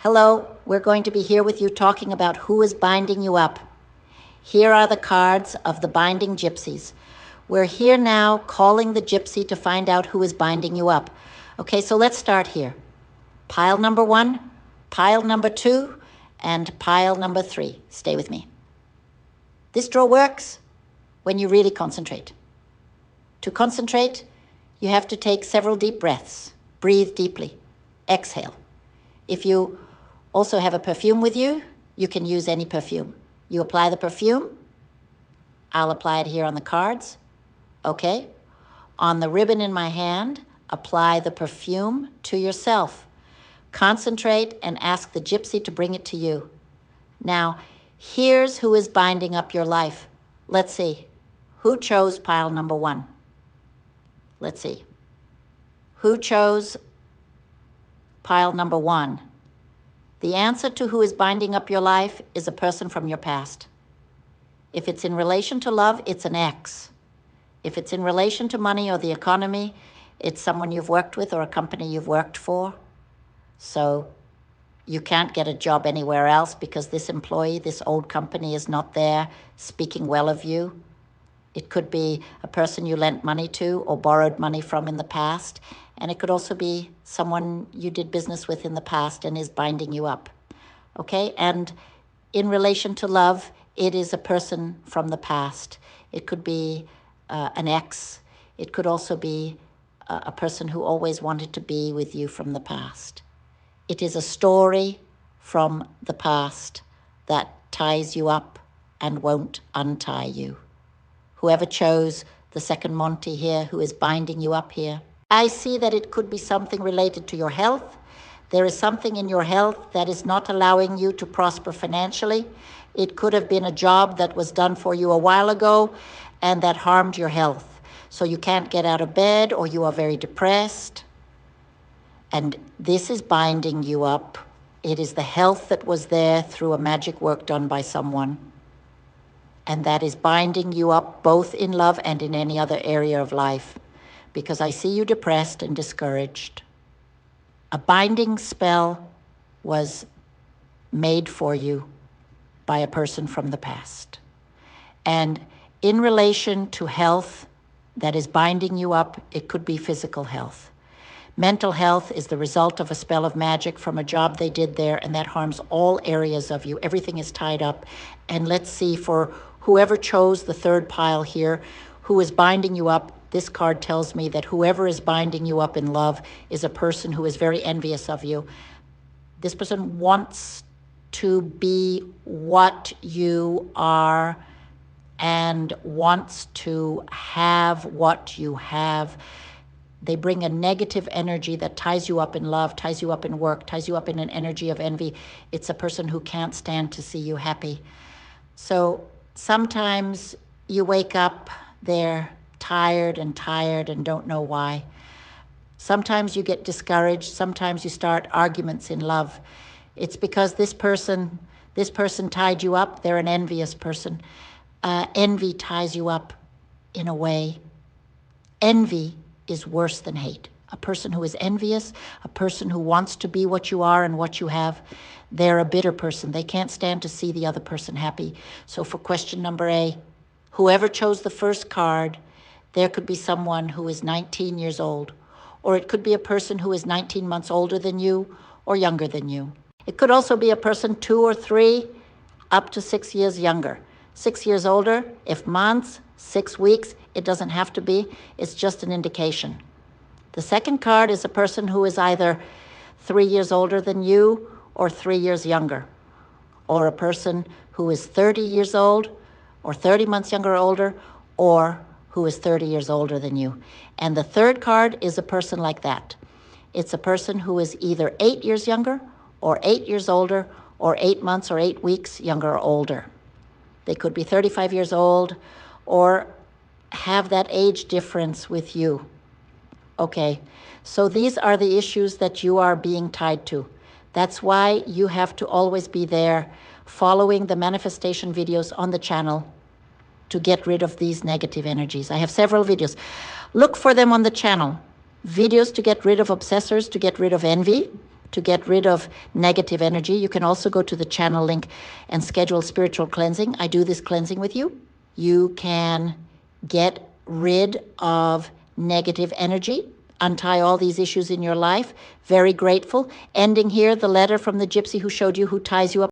Hello, we're going to be here with you talking about who is binding you up. Here are the cards of the binding gypsies. We're here now calling the gypsy to find out who is binding you up. Okay, so let's start here. Pile number 1, pile number 2, and pile number 3. Stay with me. This draw works when you really concentrate. To concentrate, you have to take several deep breaths. Breathe deeply. Exhale. If you also have a perfume with you, you can use any perfume. You apply the perfume. I'll apply it here on the cards. Okay? On the ribbon in my hand, apply the perfume to yourself. Concentrate and ask the gypsy to bring it to you. Now, here's who is binding up your life. Let's see. Who chose pile number 1? Let's see. Who chose pile number 1? The answer to who is binding up your life is a person from your past. If it's in relation to love, it's an ex. If it's in relation to money or the economy, it's someone you've worked with or a company you've worked for. So you can't get a job anywhere else because this employee, this old company is not there speaking well of you. It could be a person you lent money to or borrowed money from in the past. And it could also be someone you did business with in the past and is binding you up. Okay? And in relation to love, it is a person from the past. It could be an ex. It could also be a person who always wanted to be with you from the past. It is a story from the past that ties you up and won't untie you. Whoever chose the second Monty here, who is binding you up here, I see that it could be something related to your health. There is something in your health that is not allowing you to prosper financially. It could have been a job that was done for you a while ago and that harmed your health. So you can't get out of bed or you are very depressed. And this is binding you up. It is the health that was there through a magic work done by someone. And that is binding you up both in love and in any other area of life. Because I see you depressed and discouraged. A binding spell was made for you by a person from the past. And in relation to health that is binding you up, it could be physical health. Mental health is the result of a spell of magic from a job they did there, and that harms all areas of you. Everything is tied up. And let's see, for whoever chose the third pile here, who is binding you up, this card tells me that whoever is binding you up in love is a person who is very envious of you. This person wants to be what you are and wants to have what you have. They bring a negative energy that ties you up in love, ties you up in work, ties you up in an energy of envy. It's a person who can't stand to see you happy. So sometimes you wake up there tired and don't know why. Sometimes you get discouraged. Sometimes you start arguments in love. It's because this person tied you up. They're an envious person. Envy ties you up in a way. Envy is worse than hate. A person who is envious, a person who wants to be what you are and what you have, they're a bitter person. They can't stand to see the other person happy. So for question number A, whoever chose the first card, there could be someone who is 19 years old, or it could be a person who is 19 months older than you or younger than you. It could also be a person 2 or 3 up to 6 years younger. 6 years older, if months, 6 weeks, it doesn't have to be. It's just an indication. The second card is a person who is either 3 years older than you or 3 years younger, or a person who is 30 years old or 30 months younger or older, or who is 30 years older than you. And the third card is a person like that. It's a person who is either 8 years younger or 8 years older or 8 months or 8 weeks younger or older. They could be 35 years old or have that age difference with you. Okay, so these are the issues that you are being tied to. That's why you have to always be there following the manifestation videos on the channel to get rid of these negative energies. I have several videos. Look for them on the channel. Videos to get rid of obsessors, to get rid of envy, to get rid of negative energy. You can also go to the channel link and schedule spiritual cleansing. I do this cleansing with you. You can get rid of negative energy, untie all these issues in your life. Very grateful. Ending here, the letter from the gypsy who showed you who ties you up.